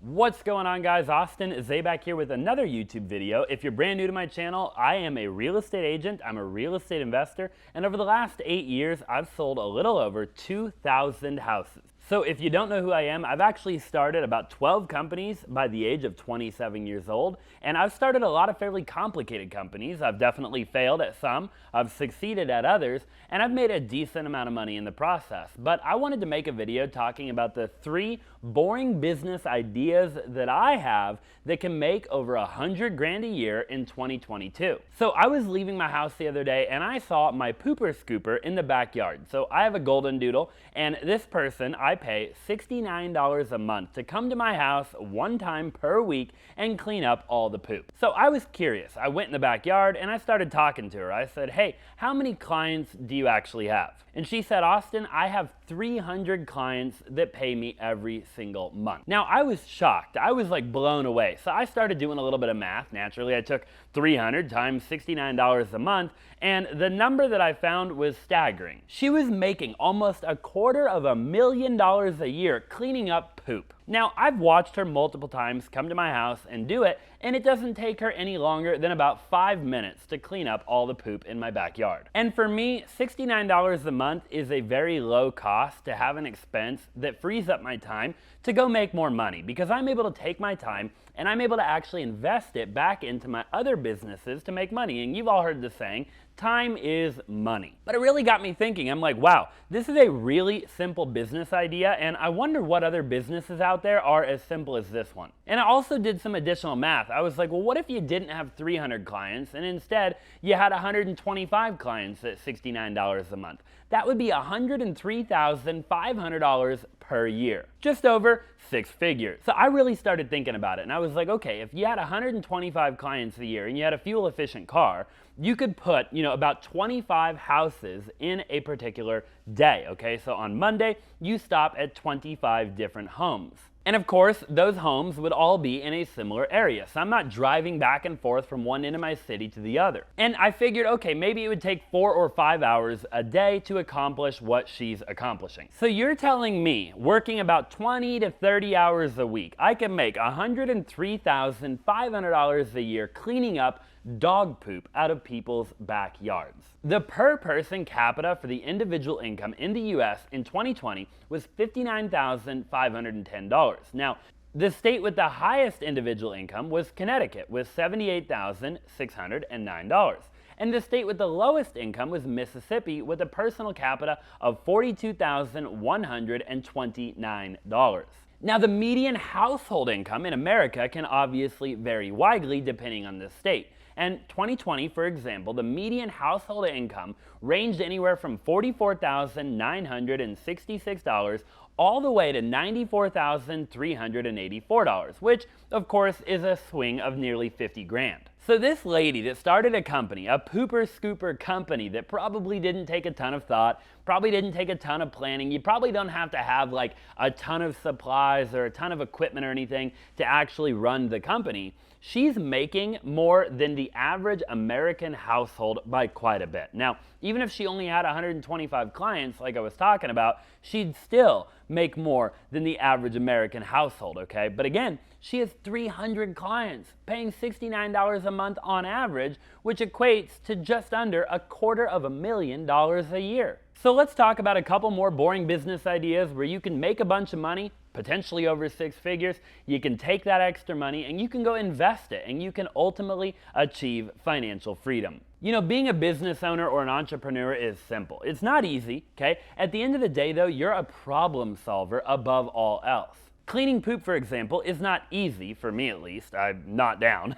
What's going on, guys? Austin Zaback here with another YouTube video. If you're brand new to my channel, I am a real estate agent, I'm a real estate investor, and over the last 8 years, I've sold a little over 2,000 houses. So if you don't know who I am, I've actually started about 12 companies by the age of 27 years old, and I've started a lot of fairly complicated companies. I've definitely failed at some, I've succeeded at others, and I've made a decent amount of money in the process. But I wanted to make a video talking about the 3 boring business ideas that I have that can make over 100 grand a year in 2022. So I was leaving my house the other day and I saw my pooper scooper in the backyard. So I have a golden doodle, and this person, I pay $69 a month to come to my house one time per week and clean up all the poop. So I was curious. I went in the backyard and I started talking to her. I said, "Hey, how many clients do you actually have?" And she said, "Austin, I have 300 clients that pay me every single month." Now, I was shocked. I was like blown away. So I started doing a little bit of math. Naturally, I took 300 times $69 a month, and the number that I found was staggering. She was making almost $250,000 a year cleaning up poop. Now, I've watched her multiple times come to my house and do it, and it doesn't take her any longer than about 5 minutes to clean up all the poop in my backyard. And for me, $69 a month is a very low cost to have an expense that frees up my time to go make more money, because I'm able to take my time and I'm able to actually invest it back into my other businesses to make money. And you've all heard the saying, time is money. But it really got me thinking. I'm like, wow, this is a really simple business idea, and I wonder what other businesses out there are as simple as this one. And I also did some additional math. I was like, well, what if you didn't have 300 clients and instead you had 125 clients at $69 a month? That would be $103,500 per year. Just over 6 figures. So I really started thinking about it, and I was like, okay, if you had 125 clients a year and you had a fuel efficient car, you could put, about 25 houses in a particular day, okay? So on Monday, you stop at 25 different homes. And of course, those homes would all be in a similar area. So I'm not driving back and forth from one end of my city to the other. And I figured, okay, maybe it would take 4 or 5 hours a day to accomplish what she's accomplishing. So you're telling me, working about 20 to 30 hours a week, I can make $103,500 a year cleaning up dog poop out of people's backyards. The per person capita for the individual income in the US in 2020 was $59,510. Now, the state with the highest individual income was Connecticut with $78,609. And the state with the lowest income was Mississippi with a personal capita of $42,129. Now, the median household income in America can obviously vary widely depending on the state. And 2020, for example, the median household income ranged anywhere from $44,966 all the way to $94,384, which of course is a swing of nearly 50 grand. So this lady that started a company, a pooper scooper company that probably didn't take a ton of thought, probably didn't take a ton of planning, you probably don't have to have like a ton of supplies or a ton of equipment or anything to actually run the company. She's making more than the average American household by quite a bit. Now, even if she only had 125 clients, like I was talking about, she'd still make more than the average American household, okay? But again, she has 300 clients, paying $69 a month on average, which equates to just under $250,000 a year. So let's talk about a couple more boring business ideas where you can make a bunch of money, potentially over 6 figures. You can take that extra money and you can go invest it, and you can ultimately achieve financial freedom. Being a business owner or an entrepreneur is simple. It's not easy, okay? At the end of the day, though, you're a problem solver above all else. Cleaning poop, for example, is not easy, for me at least. I'm not down.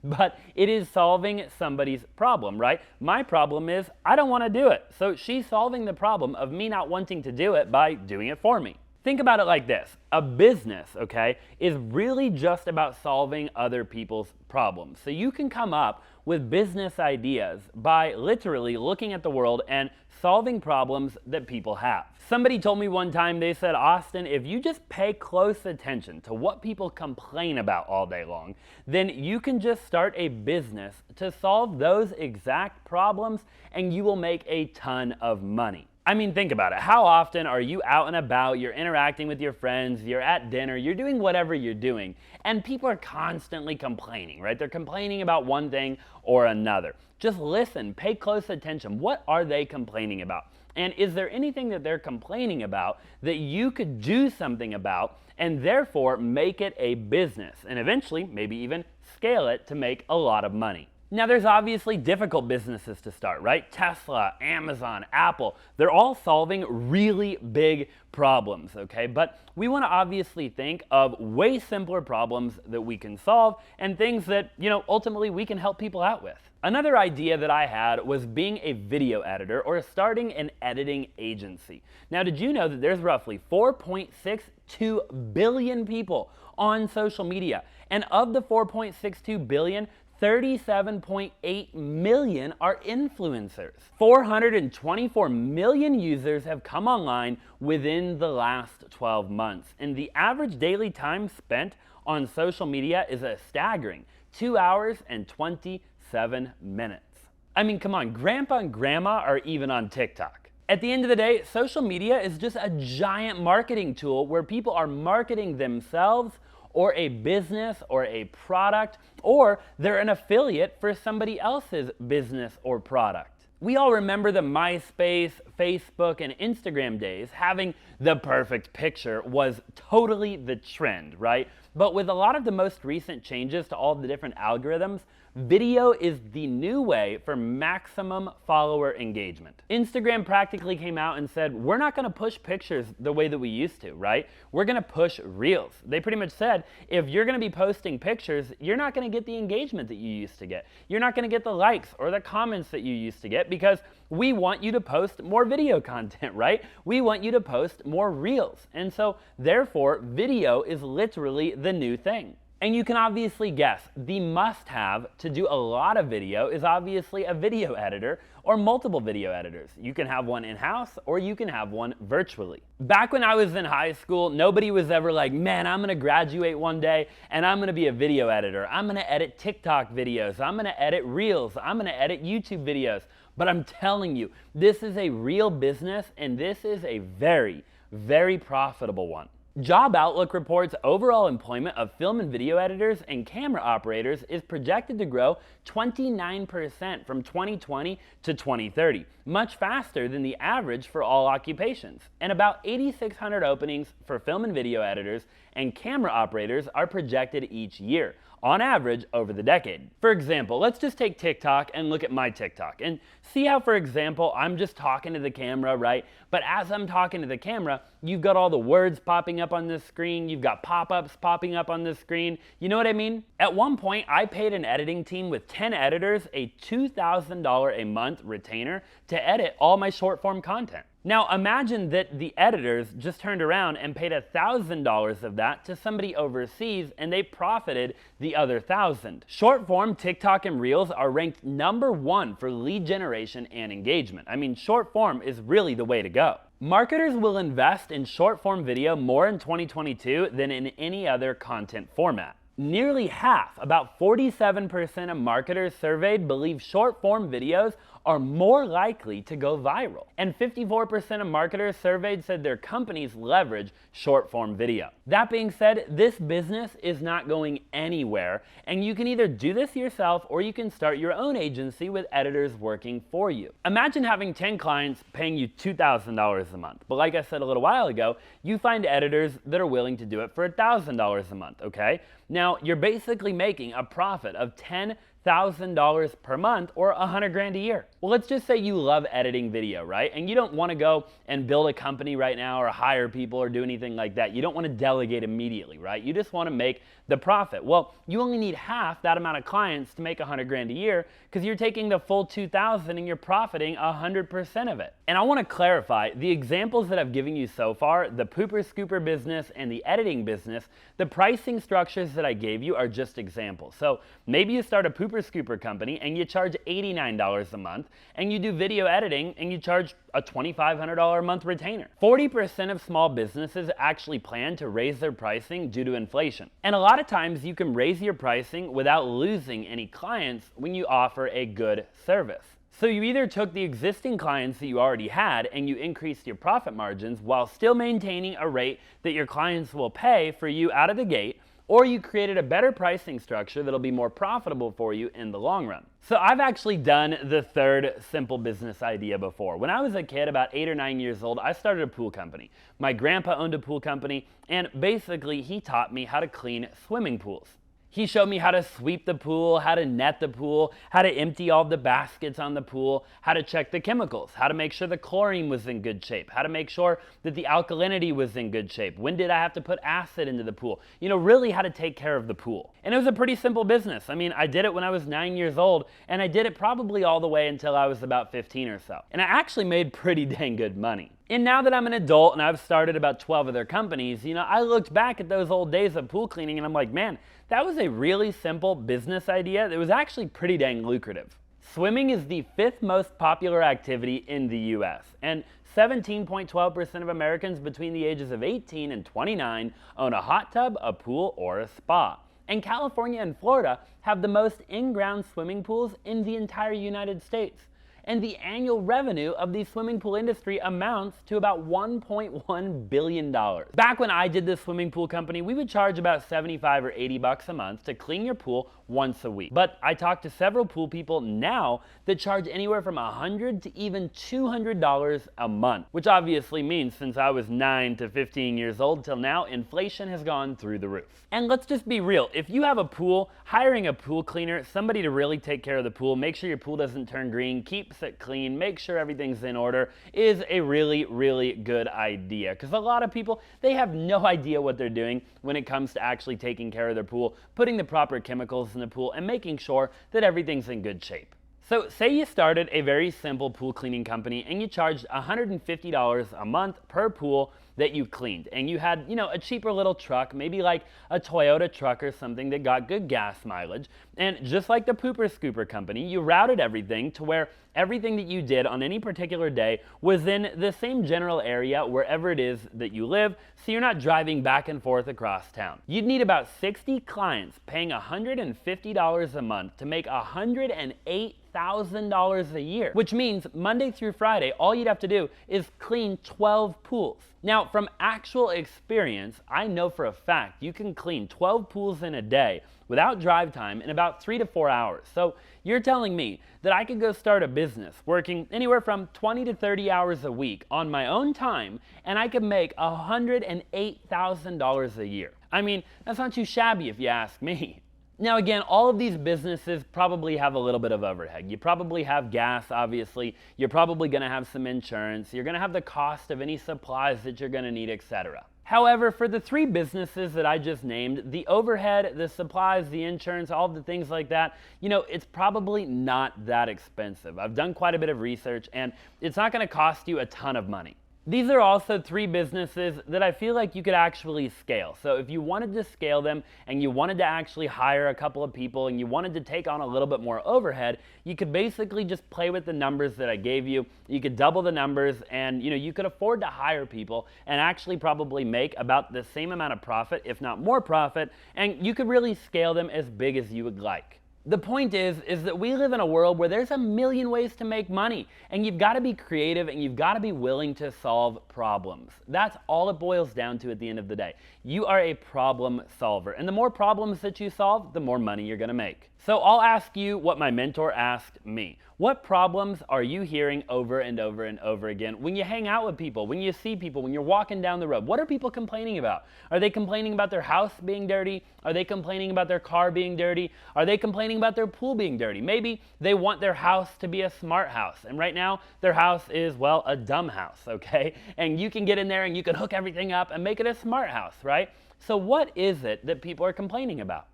But it is solving somebody's problem, right? My problem is I don't want to do it. So she's solving the problem of me not wanting to do it by doing it for me. Think about it like this. A business, okay, is really just about solving other people's problems. So you can come up with business ideas by literally looking at the world and solving problems that people have. Somebody told me one time, they said, "Austin, if you just pay close attention to what people complain about all day long, then you can just start a business to solve those exact problems and you will make a ton of money." I mean, think about it. How often are you out and about, you're interacting with your friends, you're at dinner, you're doing whatever you're doing, and people are constantly complaining, right? They're complaining about one thing or another. Just listen, pay close attention. What are they complaining about? And is there anything that they're complaining about that you could do something about and therefore make it a business and eventually maybe even scale it to make a lot of money? Now, there's obviously difficult businesses to start, right? Tesla, Amazon, Apple, they're all solving really big problems, okay? But we want to obviously think of way simpler problems that we can solve and things that, ultimately we can help people out with. Another idea that I had was being a video editor or starting an editing agency. Now, did you know that there's roughly 4.62 billion people on social media? And of the 4.62 billion, 37.8 million are influencers. 424 million users have come online within the last 12 months. And the average daily time spent on social media is a staggering 2 hours and 27 minutes. I mean, come on, grandpa and grandma are even on TikTok. At the end of the day, social media is just a giant marketing tool where people are marketing themselves or a business or a product, or they're an affiliate for somebody else's business or product. We all remember the MySpace, Facebook, and Instagram days. Having the perfect picture was totally the trend, right? But with a lot of the most recent changes to all the different algorithms, video is the new way for maximum follower engagement. Instagram practically came out and said, we're not going to push pictures the way that we used to, right? We're going to push reels. They pretty much said, if you're going to be posting pictures, you're not going to get the engagement that you used to get. You're not going to get the likes or the comments that you used to get because we want you to post more video content, right? We want you to post more reels. And so therefore, video is literally the new thing. And you can obviously guess, the must-have to do a lot of video is obviously a video editor or multiple video editors. You can have one in-house or you can have one virtually. Back when I was in high school, nobody was ever like, man, I'm gonna graduate one day and I'm gonna be a video editor. I'm gonna edit TikTok videos. I'm gonna edit Reels. I'm gonna edit YouTube videos. But I'm telling you, this is a real business and this is a very, very profitable one. Job Outlook reports overall employment of film and video editors and camera operators is projected to grow 29% from 2020 to 2030, much faster than the average for all occupations. And about 8,600 openings for film and video editors and camera operators are projected each year, on average over the decade. For example, let's just take TikTok and look at my TikTok and see how, for example, I'm just talking to the camera, right? But as I'm talking to the camera, you've got all the words popping up on this screen, you've got pop-ups popping up on this screen. You know what I mean? At one point, I paid an editing team with 10 editors a $2,000 a month retainer to edit all my short-form content. Now imagine that the editors just turned around and paid $1,000 of that to somebody overseas and they profited the other $1,000. Short form TikTok and Reels are ranked #1 for lead generation and engagement. I mean, short form is really the way to go. Marketers will invest in short form video more in 2022 than in any other content format. Nearly half, about 47% of marketers surveyed believe short form videos are more likely to go viral. And 54% of marketers surveyed said their companies leverage short form video. That being said, this business is not going anywhere, and you can either do this yourself or you can start your own agency with editors working for you. Imagine having 10 clients paying you $2,000 a month. But like I said a little while ago, you find editors that are willing to do it for $1,000 a month, okay? Now, you're basically making a profit of $10,000 per month or $100 grand a year. Well, let's just say you love editing video, right? And you don't want to go and build a company right now or hire people or do anything like that. You don't want to delegate immediately, right? You just want to make the profit. Well, you only need half that amount of clients to make $100 grand a year because you're taking the full $2,000 and you're profiting 100% of it. And I want to clarify, the examples that I've given you so far, the pooper scooper business and the editing business, the pricing structures that I gave you are just examples. So maybe you start a pooper pooper scooper company and you charge $89 a month, and you do video editing and you charge a $2,500 a month retainer. 40% of small businesses actually plan to raise their pricing due to inflation. And a lot of times you can raise your pricing without losing any clients when you offer a good service. So you either took the existing clients that you already had and you increased your profit margins while still maintaining a rate that your clients will pay for you out of the gate, or you created a better pricing structure that'll be more profitable for you in the long run. So I've actually done the third simple business idea before. When I was a kid, about 8 or 9 years old, I started a pool company. My grandpa owned a pool company, and basically he taught me how to clean swimming pools. He showed me how to sweep the pool, how to net the pool, how to empty all the baskets on the pool, how to check the chemicals, how to make sure the chlorine was in good shape, how to make sure that the alkalinity was in good shape. When did I have to put acid into the pool? You know, really how to take care of the pool. And it was a pretty simple business. I mean, I did it when I was 9 years old, and I did it probably all the way until I was about 15 or so. And I actually made pretty dang good money. And now that I'm an adult and I've started about 12 other companies, you know, I looked back at those old days of pool cleaning and I'm like, man, that was a really simple business idea that was actually pretty dang lucrative. Swimming is the 5th most popular activity in the US, and 17.12% of Americans between the ages of 18 and 29 own a hot tub, a pool, or a spa. And California and Florida have the most in-ground swimming pools in the entire United States. And the annual revenue of the swimming pool industry amounts to about $1.1 billion. Back when I did this swimming pool company, we would charge about $75 or $80 a month to clean your pool once a week. But I talked to several pool people now that charge anywhere from $100 to even $200 a month, which obviously means since I was 9 to 15 years old till now, inflation has gone through the roof. And let's just be real, if you have a pool, hiring a pool cleaner, somebody to really take care of the pool, make sure your pool doesn't turn green, keeps it clean, make sure everything's in order, is a really, really good idea. Because a lot of people, they have no idea what they're doing when it comes to actually taking care of their pool, putting the proper chemicals in the pool, and making sure that everything's in good shape. So say you started a very simple pool cleaning company and you charged $150 a month per pool that you cleaned, and you had, you know, a cheaper little truck, maybe like a Toyota truck or something that got good gas mileage, and just like the pooper scooper company, you routed everything to where everything that you did on any particular day was in the same general area wherever it is that you live, so you're not driving back and forth across town. You'd need about 60 clients paying $150 a month to make $108,000 a year, which means Monday through Friday, all you'd have to do is clean 12 pools. Now, from actual experience, I know for a fact you can clean 12 pools in a day without drive time in about 3 to 4 hours. So you're telling me that I could go start a business working anywhere from 20 to 30 hours a week on my own time, and I could make $108,000 a year. I mean, that's not too shabby if you ask me. Now again, all of these businesses probably have a little bit of overhead. You probably have gas, obviously. You're probably going to have some insurance. You're going to have the cost of any supplies that you're going to need, etc. However, for the 3 businesses that I just named, the overhead, the supplies, the insurance, all the things like that, you know, it's probably not that expensive. I've done quite a bit of research, and it's not going to cost you a ton of money. These are also 3 businesses that I feel like you could actually scale. So if you wanted to scale them and you wanted to actually hire a couple of people and you wanted to take on a little bit more overhead, you could basically just play with the numbers that I gave you. You could double the numbers, and you could afford to hire people and actually probably make about the same amount of profit, if not more profit, and you could really scale them as big as you would like. The point is that we live in a world where there's a million ways to make money, and you've got to be creative and you've got to be willing to solve problems. That's all it boils down to at the end of the day. You are a problem solver, and the more problems that you solve, the more money you're going to make. So I'll ask you what my mentor asked me. What problems are you hearing over and over and over again when you hang out with people, when you see people, when you're walking down the road? What are people complaining about? Are they complaining about their house being dirty? Are they complaining about their car being dirty? Are they complaining about their pool being dirty? Maybe they want their house to be a smart house, and right now their house is, well, a dumb house, okay? And you can get in there and you can hook everything up and make it a smart house, right? So what is it that people are complaining about?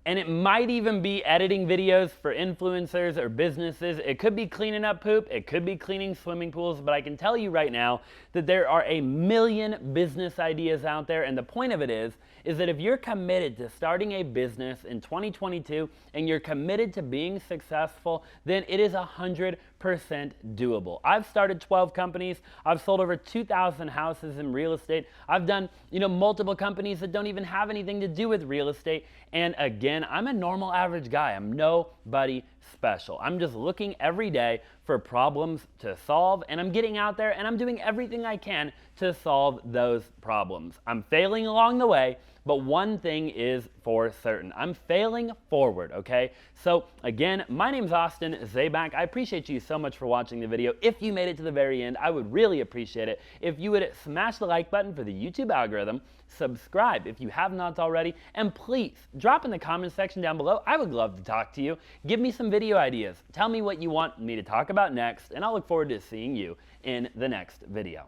And it might even be editing videos for influencers or businesses. It could be cleaning up poop. It could be cleaning swimming pools. But I can tell you right now that there are a million business ideas out there. And the point of it is that if you're committed to starting a business in 2022 and you're committed to being successful, then it is 100% doable. I've started 12 companies. I've sold over 2,000 houses in real estate. I've done, multiple companies that don't even have anything to do with real estate. And again, I'm a normal average guy. I'm nobody special. I'm just looking every day for problems to solve, and I'm getting out there and I'm doing everything I can to solve those problems. I'm failing along the way, but one thing is for certain. I'm failing forward, okay? So again, my name's Austin Zaback. I appreciate you so much for watching the video. If you made it to the very end, I would really appreciate it if you would smash the like button for the YouTube algorithm, subscribe if you have not already, and please drop in the comment section down below. I would love to talk to you. Give me some video ideas. Tell me what you want me to talk about next, and I'll look forward to seeing you in the next video.